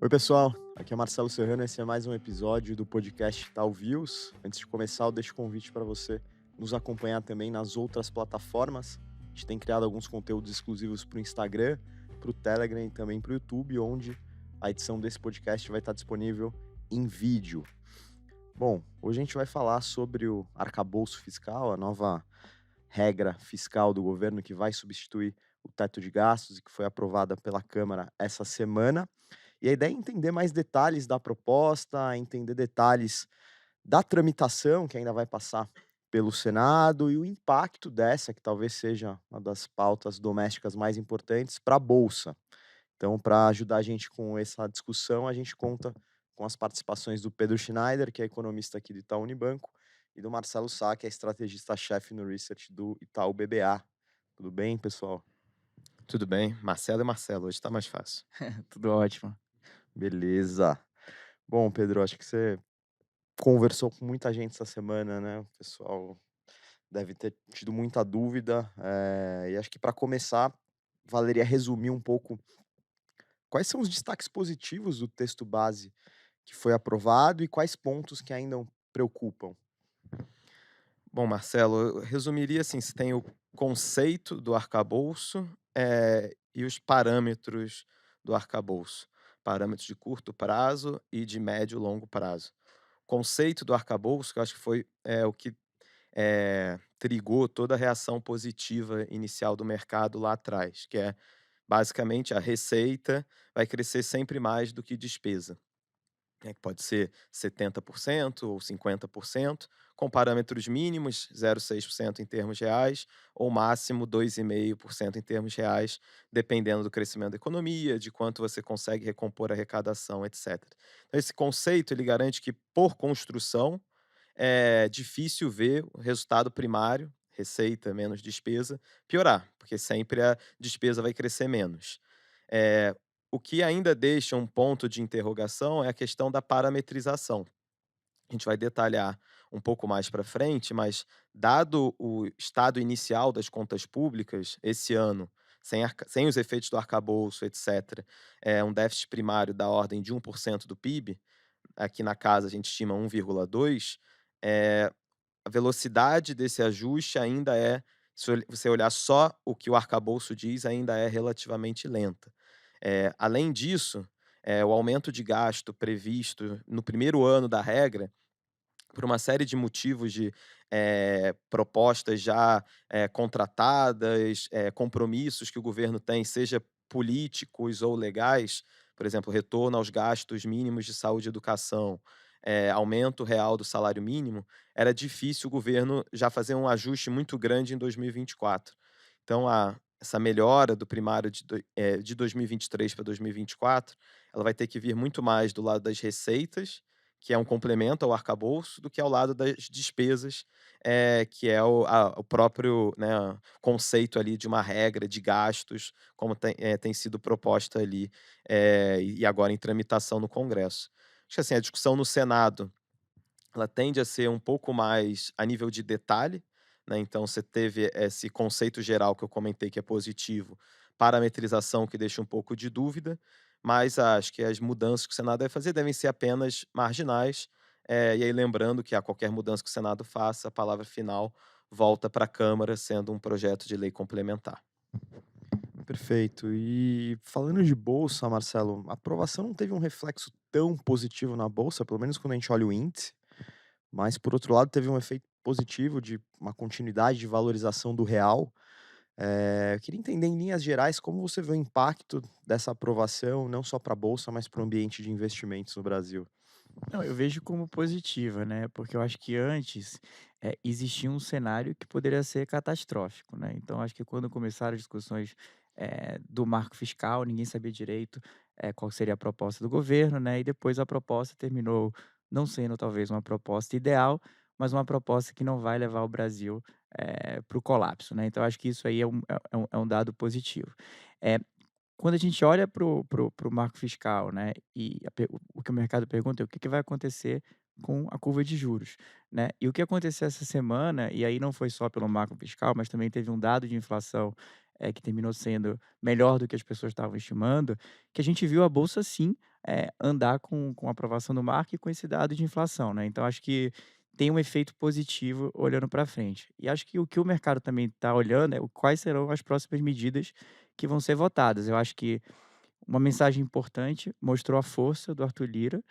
Oi, pessoal. Aqui é Marcelo Serrano. Esse é mais um episódio do podcast Tal Views. Antes de começar, eu deixo o convite para você nos acompanhar também nas outras plataformas. A gente tem criado alguns conteúdos exclusivos para o Instagram, para o Telegram e também para o YouTube, onde a edição desse podcast vai estar disponível em vídeo. Bom, hoje a gente vai falar sobre o arcabouço fiscal, a nova regra fiscal do governo que vai substituir o teto de gastos e que foi aprovada pela Câmara essa semana. E a ideia é entender mais detalhes da proposta, entender detalhes da tramitação, que ainda vai passar pelo Senado, e o impacto dessa, que talvez seja uma das pautas domésticas mais importantes, para a Bolsa. Então, para ajudar a gente com essa discussão, a gente conta com as participações do Pedro Schneider, que é economista aqui do Itaú Unibanco, e do Marcelo Sá, que é estrategista-chefe no research do Itaú BBA. Tudo bem, pessoal? Tudo bem, Marcelo e Marcelo, hoje tá mais fácil. Tudo ótimo. Beleza. Bom, Pedro, acho que você conversou com muita gente essa semana, né, o pessoal deve ter tido muita dúvida, e acho que para começar, valeria resumir um pouco quais são os destaques positivos do texto base que foi aprovado e quais pontos que ainda o preocupam. Bom, Marcelo, eu resumiria assim: se tem o conceito do arcabouço, e os parâmetros do arcabouço. Parâmetros de curto prazo e de médio e longo prazo. Conceito do arcabouço, que eu acho que foi, o que, trigou toda a reação positiva inicial do mercado lá atrás, que é, basicamente, a receita vai crescer sempre mais do que despesa. Que pode ser 70% ou 50%, com parâmetros mínimos, 0,6% em termos reais, ou máximo 2,5% em termos reais, dependendo do crescimento da economia, de quanto você consegue recompor a arrecadação, etc. Então, esse conceito ele garante que, por construção, é difícil ver o resultado primário, receita menos despesa, piorar, porque sempre a despesa vai crescer menos. Eh, o que ainda deixa um ponto de interrogação é a questão da parametrização. A gente vai detalhar um pouco mais para frente, mas dado o estado inicial das contas públicas, esse ano, sem os efeitos do arcabouço, etc., é um déficit primário da ordem de 1% do PIB, aqui na casa a gente estima 1,2, eh, a velocidade desse ajuste ainda é, se você olhar só o que o arcabouço diz, ainda é relativamente lenta. Além disso, o aumento de gasto previsto no primeiro ano da regra, por uma série de motivos de, propostas já, contratadas, compromissos que o governo tem, seja políticos ou legais, por exemplo, retorno aos gastos mínimos de saúde e educação, aumento real do salário mínimo, era difícil o governo já fazer um ajuste muito grande em 2024. Então essa melhora do primário de 2023 para 2024, ela vai ter que vir muito mais do lado das receitas, que é um complemento ao arcabouço, do que ao lado das despesas, que é o próprio, né, conceito ali de uma regra de gastos, como tem sido proposta ali, e agora em tramitação no Congresso. Acho que assim, a discussão no Senado, ela tende a ser um pouco mais a nível de detalhe, né, então você teve esse conceito geral que eu comentei que é positivo, parametrização que deixa um pouco de dúvida, mas acho que as mudanças que o Senado vai fazer devem ser apenas marginais, e aí lembrando que a qualquer mudança que o Senado faça, a palavra final volta para a Câmara, sendo um projeto de lei complementar. Perfeito. E falando de bolsa, Marcelo, a aprovação não teve um reflexo tão positivo na bolsa, pelo menos quando a gente olha o índice, mas por outro lado teve um efeito positivo de uma continuidade de valorização do real. Eu queria entender em linhas gerais como você vê o impacto dessa aprovação, não só para a bolsa, mas para o ambiente de investimentos no Brasil. Não, eu vejo como positiva, né, porque eu acho que antes, existia um cenário que poderia ser catastrófico, né, então acho que quando começaram as discussões, do marco fiscal, ninguém sabia direito, qual seria a proposta do governo, né, e depois a proposta terminou não sendo talvez uma proposta ideal, mas uma proposta que não vai levar o Brasil, para o colapso, né, então acho que isso aí é um dado positivo. Eh, Quando a gente olha para o marco fiscal, né, e o que o mercado pergunta é o que que vai acontecer com a curva de juros, né. E o que aconteceu essa semana, e aí não foi só pelo marco fiscal, mas também teve um dado de inflação, que terminou sendo melhor do que as pessoas estavam estimando, que a gente viu a bolsa sim, andar com a aprovação do marco e com esse dado de inflação, né. Então acho que tem um efeito positivo olhando para frente. E acho que o mercado também está olhando é o quais serão as próximas medidas que vão ser votadas. Eu acho que uma mensagem importante, mostrou a força do Arthur Lira,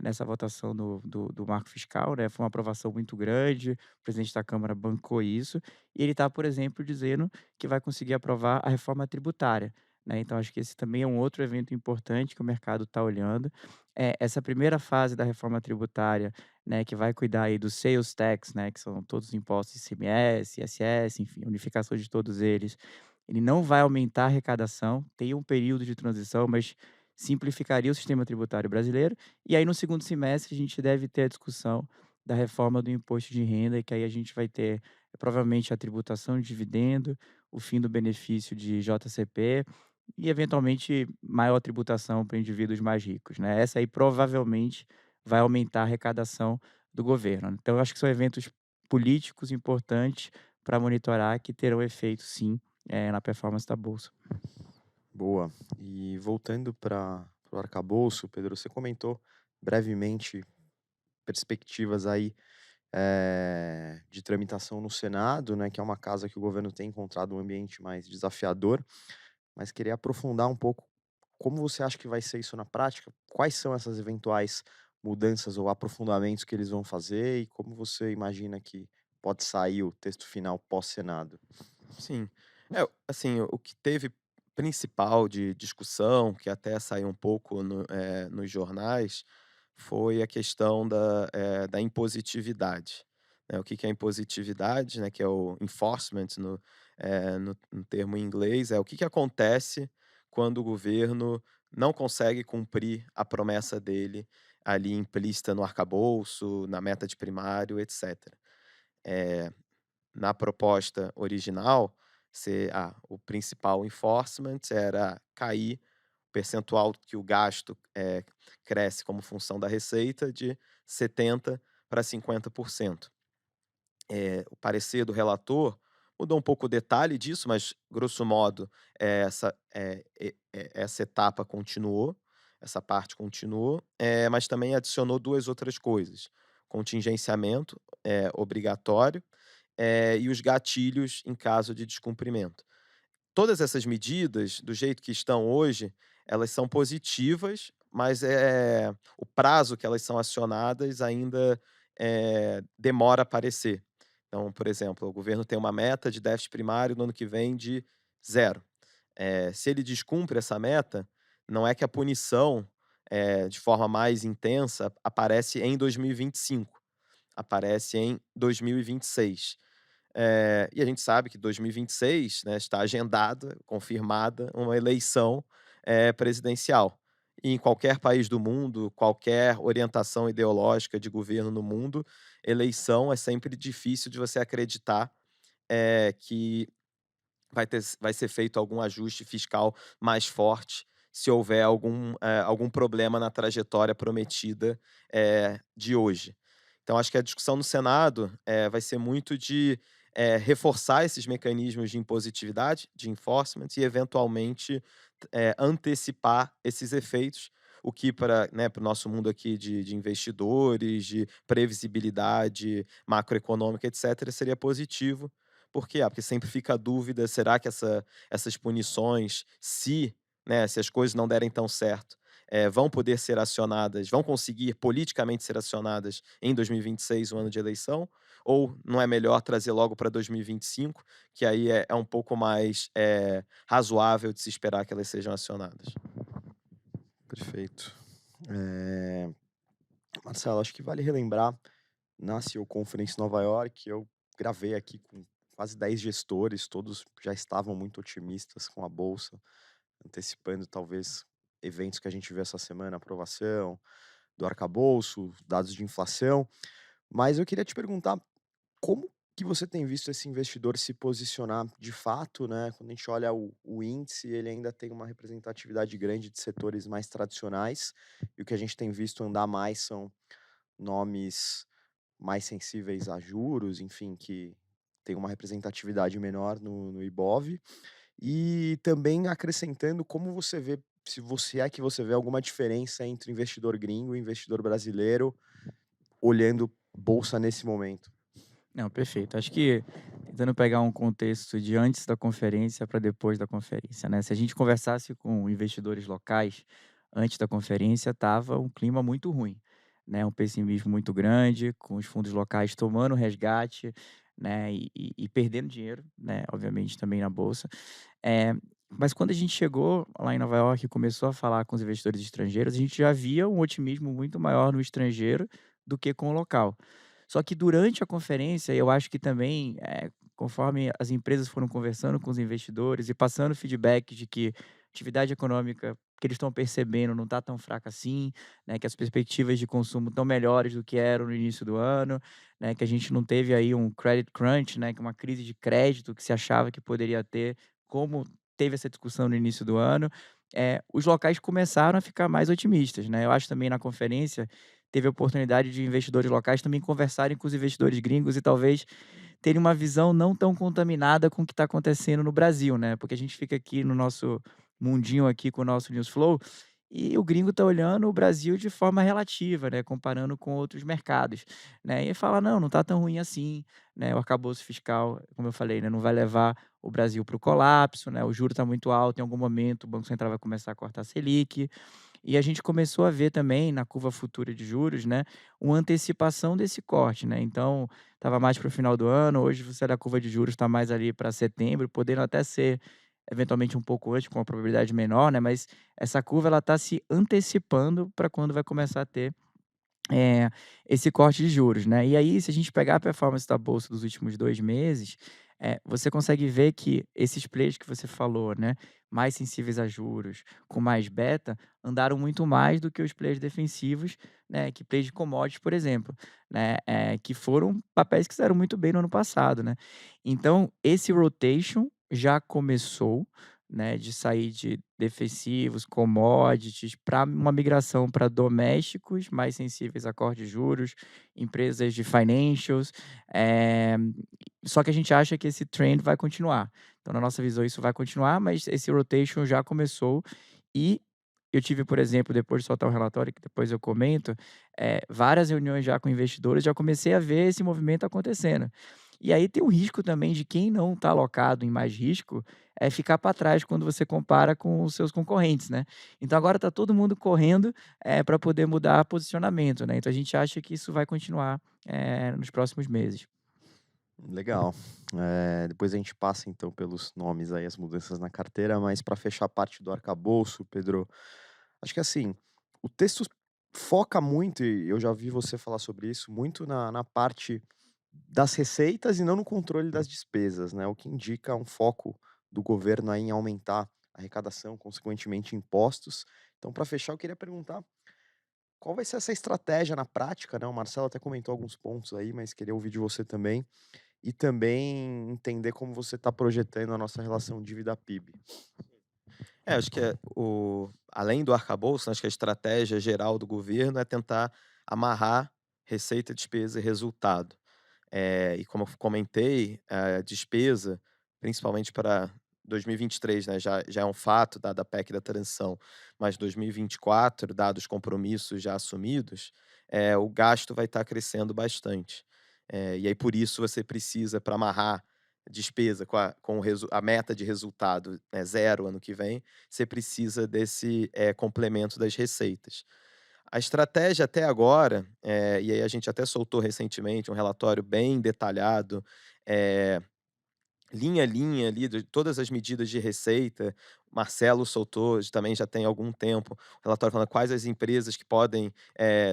nessa votação do marco fiscal, né, foi uma aprovação muito grande, o presidente da Câmara bancou isso, e ele está, por exemplo, dizendo que vai conseguir aprovar a reforma tributária, né, então acho que esse também é um outro evento importante que o mercado está olhando. Essa primeira fase da reforma tributária, né, que vai cuidar aí do sales tax, né, que são todos os impostos ICMS, ISS, enfim, unificação de todos eles, ele não vai aumentar a arrecadação, tem um período de transição, mas simplificaria o sistema tributário brasileiro. E aí, no segundo semestre, a gente deve ter a discussão da reforma do imposto de renda, que aí a gente vai ter provavelmente a tributação de dividendo, o fim do benefício de JCP e, eventualmente, maior tributação para indivíduos mais ricos, né? Essa aí provavelmente vai aumentar a arrecadação do governo. Então, eu acho que são eventos políticos importantes para monitorar que terão efeito, sim, na performance da bolsa. Boa. E voltando para o arcabouço, Pedro, você comentou brevemente perspectivas aí de tramitação no Senado, né, que é uma casa que o governo tem encontrado um ambiente mais desafiador, mas queria aprofundar um pouco como você acha que vai ser isso na prática? Quais são essas eventuais mudanças ou aprofundamentos que eles vão fazer e como você imagina que pode sair o texto final pós-Senado? Sim. Assim, o que teve principal de discussão, que até saiu um pouco nos jornais, foi a questão da impositividade, né. O que que é impositividade, né, que é o enforcement no termo em inglês, é o que que acontece quando o governo não consegue cumprir a promessa dele ali implícita no arcabouço, na meta de primário, etcétera. Eh Na proposta original, o principal enforcement era cair o percentual que o gasto, cresce como função da receita de 70 para 50%. O parecer do relator mudou um pouco o detalhe disso, mas grosso modo, essa etapa continuou, essa parte continuou, mas também adicionou 2 outras coisas: contingenciamento, obrigatório, e os gatilhos em caso de descumprimento. Todas essas medidas, do jeito que estão hoje, elas são positivas, mas, o prazo que elas são acionadas ainda, demora a aparecer. Então, por exemplo, o governo tem uma meta de déficit primário no ano que vem de zero. Se ele descumpre essa meta, não é que a punição, de forma mais intensa, aparece em 2025, aparece em 2026. E a gente sabe que 2026, né, está agendada, confirmada, uma eleição, presidencial. E em qualquer país do mundo, qualquer orientação ideológica de governo no mundo, eleição é sempre difícil de você acreditar, que vai ser feito algum ajuste fiscal mais forte, se houver algum problema na trajetória prometida, de hoje. Então acho que a discussão no Senado, vai ser muito de, reforçar esses mecanismos de impositividade, de enforcement e eventualmente, antecipar esses efeitos, o que para, né, para o nosso mundo aqui de investidores, de previsibilidade macroeconômica, etcétera, seria positivo. Por quê? Porque sempre fica a dúvida, será que essas punições, se as coisas não derem tão certo, vão poder ser acionadas, vão conseguir politicamente ser acionadas em 2026, o ano de eleição? Ou não é melhor trazer logo para 2025, que aí é um pouco mais, razoável de se esperar que elas sejam acionadas? Perfeito. Eh, Marcelo, acho que vale relembrar, na CEO Conference Nova York, eu gravei aqui com quase 10 gestores, todos já estavam muito otimistas com a bolsa, antecipando talvez eventos que a gente viu essa semana, aprovação do arcabouço, dados de inflação. Mas eu queria te perguntar como que você tem visto esse investidor se posicionar de fato, né? Quando a gente olha o índice, ele ainda tem uma representatividade grande de setores mais tradicionais, e o que a gente tem visto andar mais são nomes mais sensíveis a juros, enfim, que tem uma representatividade menor no Ibov. E também acrescentando como você vê se você é que você vê alguma diferença entre investidor gringo e investidor brasileiro olhando bolsa nesse momento. Não, perfeito. Acho que tentando pegar um contexto de antes da conferência para depois da conferência, né? Se a gente conversasse com investidores locais antes da conferência, tava um clima muito ruim, né? Um pessimismo muito grande, com os fundos locais tomando resgate, né? E perdendo dinheiro, né? Obviamente também na bolsa. É, mas quando a gente chegou lá em Nova York e começou a falar com os investidores estrangeiros, a gente já via um otimismo muito maior no estrangeiro do que com o local. Só que durante a conferência, eu acho que também, conforme as empresas foram conversando com os investidores e passando feedback de que atividade econômica que eles estão percebendo não está tão fraca assim, né, que as perspectivas de consumo estão melhores do que eram no início do ano, né, que a gente não teve aí um credit crunch, né, que é uma crise de crédito que se achava que poderia ter, como teve essa discussão no início do ano, os locais começaram a ficar mais otimistas, né. Eu acho também na conferência teve a oportunidade de investidores locais também conversarem com os investidores gringos e talvez terem uma visão não tão contaminada com o que está acontecendo no Brasil, né, porque a gente fica aqui no nosso mundinho aqui com o nosso news flow, e o gringo está olhando o Brasil de forma relativa, né, comparando com outros mercados, né, e fala: "Não, não está tão ruim assim", né, o arcabouço fiscal, como eu falei, né, não vai levar o Brasil para o colapso, né, o juro está muito alto, em algum momento o Banco Central vai começar a cortar a Selic, e a gente começou a ver também na curva futura de juros, né, uma antecipação desse corte, né. Então, estava mais para o final do ano, hoje você olha a curva de juros está mais ali para setembro, podendo até ser eventualmente um pouco antes, com uma probabilidade menor, né, mas essa curva ela está se antecipando para quando vai começar a ter é, esse corte de juros, né. E aí, se a gente pegar a performance da bolsa dos últimos 2 meses, você consegue ver que esses players que você falou, né, mais sensíveis a juros, com mais beta, andaram muito mais do que os players defensivos, né, que players de commodities, por exemplo, né, que foram papéis que fizeram muito bem no ano passado, né. Então, esse rotation já começou, né, de sair de defensivos, commodities, para uma migração para domésticos mais sensíveis a corte de juros, empresas de financials, eh, só que a gente acha que esse trend vai continuar. Então, na nossa visão, isso vai continuar, mas esse rotation já começou e eu tive, por exemplo, depois de soltar um relatório, que depois eu comento, várias reuniões já com investidores, já comecei a ver esse movimento acontecendo. E aí tem o risco também de quem não está alocado em mais risco, ficar para trás quando você compara com os seus concorrentes, né. Então agora está todo mundo correndo, para poder mudar posicionamento, né. Então a gente acha que isso vai continuar, nos próximos meses. Legal. Depois a gente passa então pelos nomes aí, as mudanças na carteira, mas para fechar a parte do arcabouço, Pedro, acho que assim, o texto foca muito, e eu já vi você falar sobre isso, muito na parte das receitas e não no controle das despesas, né? O que indica um foco do governo aí em aumentar a arrecadação, consequentemente impostos. Então, para fechar, eu queria perguntar qual vai ser essa estratégia na prática, né? O Marcelo até comentou alguns pontos aí, mas queria ouvir de você também. E também entender como você está projetando a nossa relação dívida-PIB. Acho que além do arcabouço, acho que a estratégia geral do governo é tentar amarrar receita, despesa e resultado. E como eu comentei, a despesa, principalmente para 2023, né, já é um fato dada a PEC da transição, mas 2024, dados os compromissos já assumidos, o gasto vai estar crescendo bastante. E aí por isso você precisa, para amarrar despesa com a meta de resultado, né, 0 ano que vem, você precisa desse, complemento das receitas. A estratégia até agora, e aí a gente até soltou recentemente um relatório bem detalhado, eh, linha a linha ali de todas as medidas de receita. Marcelo soltou também já tem algum tempo, um relatório falando quais as empresas que podem,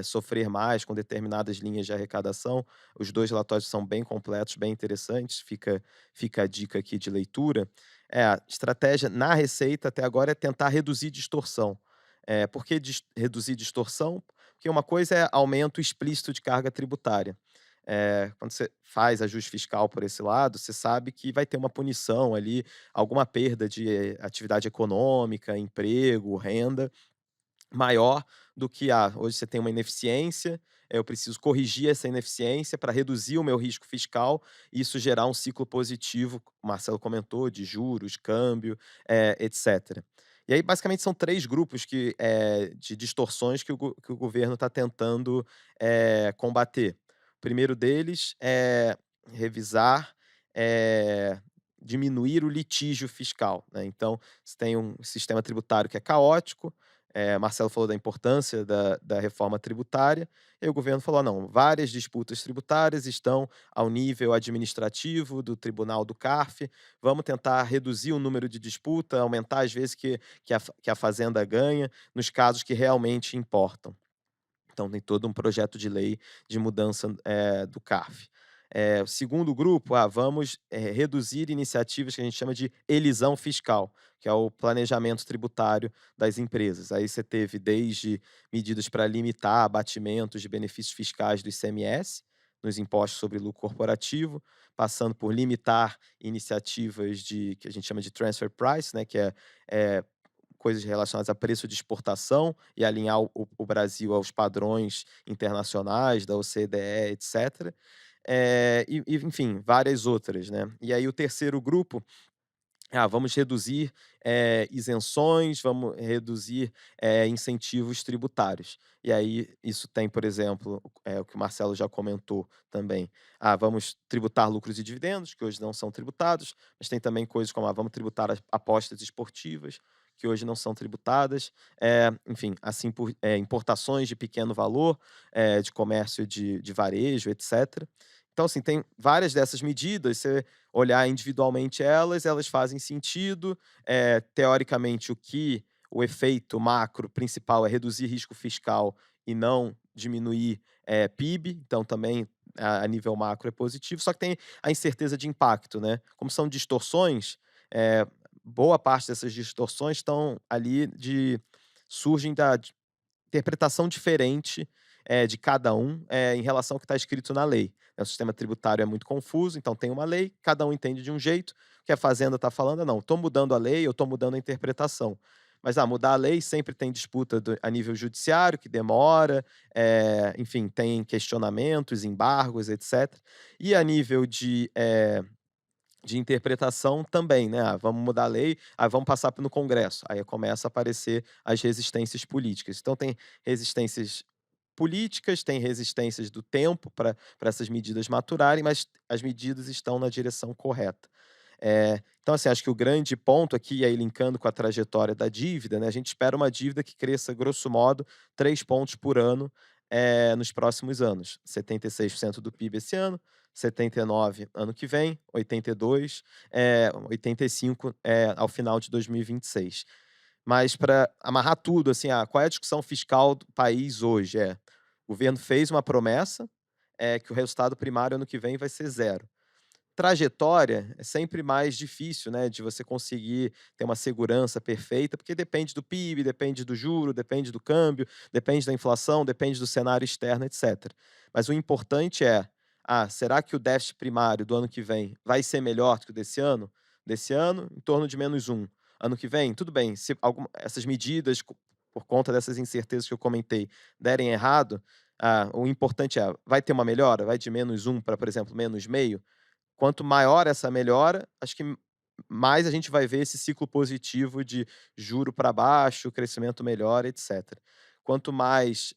sofrer mais com determinadas linhas de arrecadação. Os 2 relatórios são bem completos, bem interessantes, fica a dica aqui de leitura. A estratégia na receita até agora é tentar reduzir distorção. Por que reduzir distorção? Porque uma coisa é aumento explícito de carga tributária. Quando você faz ajuste fiscal por esse lado, você sabe que vai ter uma punição ali, alguma perda de atividade econômica, emprego, renda, maior do que, hoje você tem uma ineficiência, eu preciso corrigir essa ineficiência para reduzir o meu risco fiscal e isso gerar um ciclo positivo, o Marcelo comentou, de juros, câmbio, etcétera. E aí, basicamente, são 3 grupos de distorções que o governo está tentando, combater. O primeiro deles é revisar, eh, diminuir o litígio fiscal, né. Então, você tem um sistema tributário que é caótico, Marcelo falou da importância da reforma tributária, e o governo falou: "Não, várias disputas tributárias estão ao nível administrativo do tribunal do CARF, vamos tentar reduzir o número de disputa, aumentar as vezes que a fazenda ganha, nos casos que realmente importam". Então tem todo um projeto de lei de mudança, do CARF. O segundo grupo, vamos, reduzir iniciativas que a gente chama de elisão fiscal, que é o planejamento tributário das empresas. Aí você teve desde medidas para limitar abatimentos de benefícios fiscais do ICMS, nos impostos sobre lucro corporativo, passando por limitar iniciativas que a gente chama de transfer price, né, que é coisas relacionadas a preço de exportação e alinhar o Brasil aos padrões internacionais da OCDE, etc. Enfim, várias outras, né. E aí o terceiro grupo, vamos reduzir, isenções, vamos reduzir, incentivos tributários. E aí isso tem, por exemplo, o que o Marcelo já comentou também. Vamos tributar lucros e dividendos, que hoje não são tributados, mas tem também coisas como, vamos tributar as apostas esportivas, que hoje não são tributadas. Enfim, assim importações de pequeno valor, de comércio de varejo, etc. Então, assim, tem várias dessas medidas, você olhar individualmente elas fazem sentido. Teoricamente, o efeito macro principal é reduzir risco fiscal e não diminuir, PIB, então também a nível macro é positivo, só que tem a incerteza de impacto, né. Como são distorções, boa parte dessas distorções estão ali surgem da interpretação diferente, de cada um, em relação ao que está escrito na lei, né. O sistema tributário é muito confuso, então tem uma lei, cada um entende de um jeito, o que a fazenda está falando não, estou mudando a lei, eu estou mudando a interpretação. Mas, mudar a lei sempre tem disputa a nível judiciário, que demora, enfim, tem questionamentos, embargos, etc. E a nível de interpretação também, né, vamos mudar a lei, vamos passar no Congresso, aí começa a aparecer as resistências políticas. Então tem resistências políticas, tem resistências do tempo para essas medidas maturarem, mas as medidas estão na direção correta. Então, assim, acho que o grande ponto aqui, e aí linkando com a trajetória da dívida, né, a gente espera uma dívida que cresça, grosso modo, 3 pontos por ano, nos próximos anos. 76% do PIB esse ano, 79 ano que vem, 82, 85, ao final de 2026. Mas para amarrar tudo, assim, qual é a discussão fiscal do país hoje? O governo fez uma promessa, que o resultado primário ano que vem vai ser zero. Trajetória é sempre mais difícil, né, de você conseguir ter uma segurança perfeita, porque depende do PIB, depende do juro, depende do câmbio, depende da inflação, depende do cenário externo, etc. Mas o importante será que o déficit primário do ano que vem vai ser melhor do que o desse ano? Desse ano, em torno de -1. Ano que vem, tudo bem, se essas medidas, por conta dessas incertezas que eu comentei, derem errado, o importante vai ter uma melhora? Vai de -1 para, por exemplo, -0,5? Quanto maior essa melhora, acho que mais a gente vai ver esse ciclo positivo de juro para baixo, crescimento melhor, etc. Quanto mais,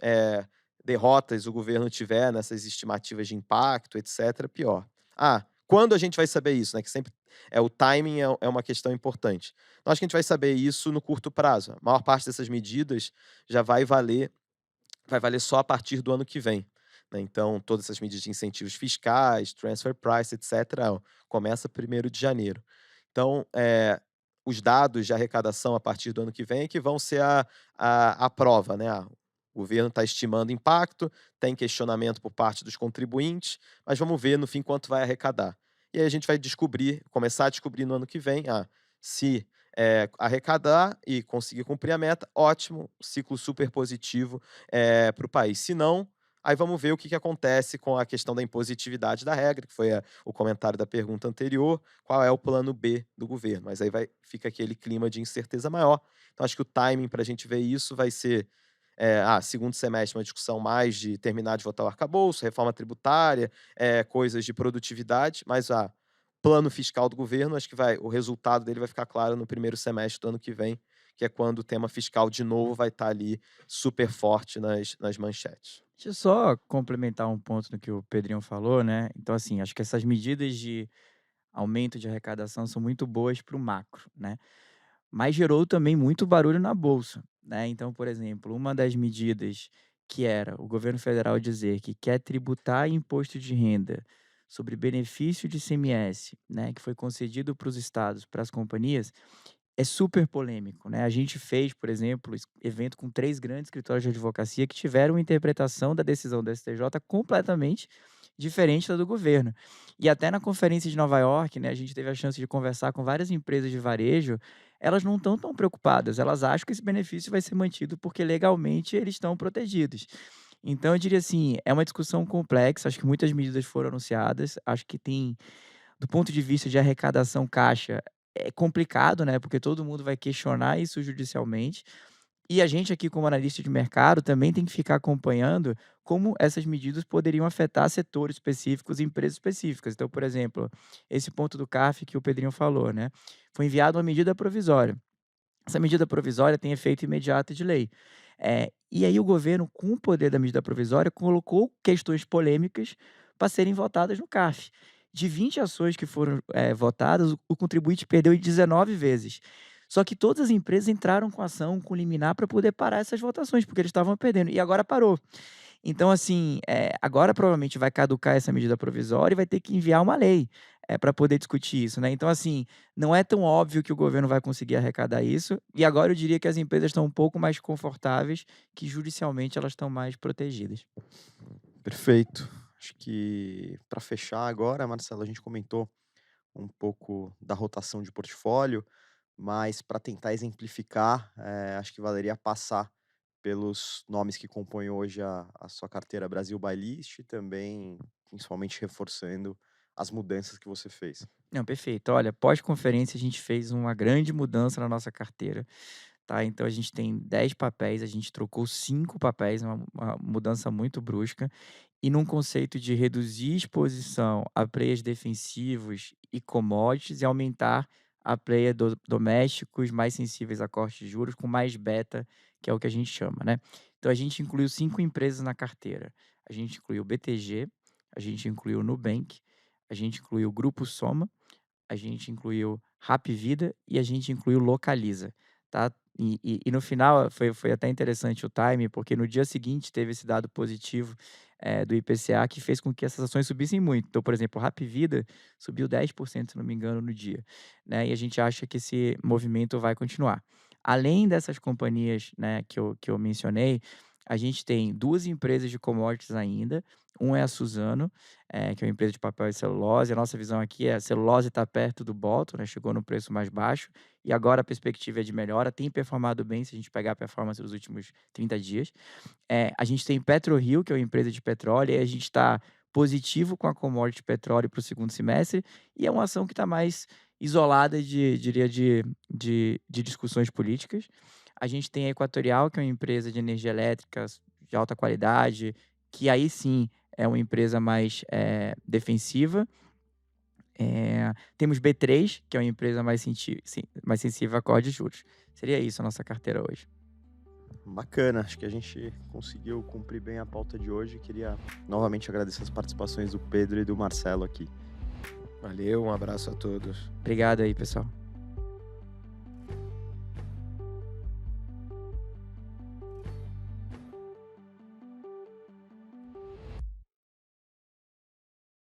derrotas o governo tiver nessas estimativas de impacto, etc., pior. Quando a gente vai saber isso, né, que sempre o timing é uma questão importante. Eu acho que a gente vai saber isso no curto prazo. A maior parte dessas medidas já vai valer só a partir do ano que vem, né. Então, todas essas medidas de incentivos fiscais, transfer price, etcétera, começa 1º de janeiro. Então, os dados de arrecadação a partir do ano que vem é que vão ser a prova, né. O governo está estimando impacto, tem questionamento por parte dos contribuintes, mas vamos ver no fim quanto vai arrecadar. E aí a gente vai começar a descobrir no ano que vem, se, arrecadar e conseguir cumprir a meta, ótimo, ciclo super positivo, para o país. Se não, aí vamos ver o que acontece com a questão da impositividade da regra, que foi o comentário da pergunta anterior, qual é o plano B do governo. Mas aí fica aquele clima de incerteza maior. Então acho que o timing para a gente ver isso vai ser, segundo semestre, uma discussão mais de terminar de votar o arcabouço, reforma tributária, coisas de produtividade, mas plano fiscal do governo, acho que o resultado dele vai ficar claro no 1º semestre do ano que vem, que é quando o tema fiscal de novo vai estar ali super forte nas manchetes. Deixa eu só complementar um ponto no que o Pedrinho falou, né? Então, assim, acho que essas medidas de aumento de arrecadação são muito boas para o macro, né? Mas gerou também muito barulho na bolsa, né? Então, por exemplo, uma das medidas que era o governo federal dizer que quer tributar imposto de renda sobre benefício de ICMS, né, que foi concedido para os estados, para as companhias, é super polêmico, né? A gente fez, por exemplo, evento com 3 grandes escritórios de advocacia que tiveram uma interpretação da decisão do STJ completamente diferente da do governo. E até na conferência de Nova York, né, a gente teve a chance de conversar com várias empresas de varejo, elas não estão tão preocupadas, elas acham que esse benefício vai ser mantido porque legalmente eles estão protegidos. Então eu diria assim, é uma discussão complexa, acho que muitas medidas foram anunciadas, acho que tem do ponto de vista de arrecadação caixa, é complicado, né, porque todo mundo vai questionar isso judicialmente. E a gente aqui como analista de mercado também tem que ficar acompanhando como essas medidas poderiam afetar setores específicos e empresas específicas. Então, por exemplo, esse ponto do CARF que o Pedrinho falou, né, foi enviada uma medida provisória. Essa medida provisória tem efeito imediato de lei. E aí o governo, com o poder da medida provisória, colocou questões polêmicas para serem votadas no CARF. De 20 ações que foram votadas, o contribuinte perdeu em 19 vezes. Só que todas as empresas entraram com ação, com liminar, para poder parar essas votações, porque eles estavam perdendo. E agora parou. Então, assim, agora provavelmente vai caducar essa medida provisória e vai ter que enviar uma lei para poder discutir isso, né? Então, assim, não é tão óbvio que o governo vai conseguir arrecadar isso. E agora eu diria que as empresas estão um pouco mais confortáveis, que judicialmente elas estão mais protegidas. Perfeito. Acho que para fechar agora, Marcelo, a gente comentou um pouco da rotação de portfólio, mas para tentar exemplificar, acho que valeria passar pelos nomes que compõem hoje a sua carteira Brasil Buy List e também, principalmente, reforçando as mudanças que você fez. Não, perfeito. Olha, pós-conferência a gente fez uma grande mudança na nossa carteira, tá? Então a gente tem 10 papéis, a gente trocou 5 papéis, uma mudança muito brusca. E num conceito de reduzir exposição a players defensivos e commodities e aumentar a player domésticos mais sensíveis a corte de juros com mais beta, que é o que a gente chama, né? Então a gente incluiu 5 empresas na carteira. A gente incluiu o BTG, a gente incluiu o Nubank, a gente incluiu o Grupo Soma, a gente incluiu Rapvida e a gente incluiu Localiza, tá? E no final foi até interessante o time, porque no dia seguinte teve esse dado positivo do IPCA que fez com que essas ações subissem muito. Então, por exemplo, o Rapvida subiu 10%, se não me engano, no dia, né? E a gente acha que esse movimento vai continuar. Além dessas companhias, né, que eu mencionei, a gente tem 2 empresas de commodities ainda. Um é a Suzano, que é uma empresa de papel e celulose. A nossa visão aqui é a celulose está perto do bottom, né, chegou no preço mais baixo, e agora a perspectiva é de melhora. Tem performado bem se a gente pegar a performance dos últimos 30 dias. A gente tem PetroRio, que é uma empresa de petróleo, e a gente está positivo com a commodity petróleo para o segundo semestre, e é uma ação que está mais isolada de discussões políticas. A gente tem a Equatorial, que é uma empresa de energia elétrica de alta qualidade, que aí sim é uma empresa mais defensiva. Temos B3, que é uma empresa mais sensível a corte de juros. Seria isso a nossa carteira hoje. Bacana, acho que a gente conseguiu cumprir bem a pauta de hoje. Queria novamente agradecer as participações do Pedro e do Marcelo aqui. Valeu, um abraço a todos. Obrigado aí, pessoal.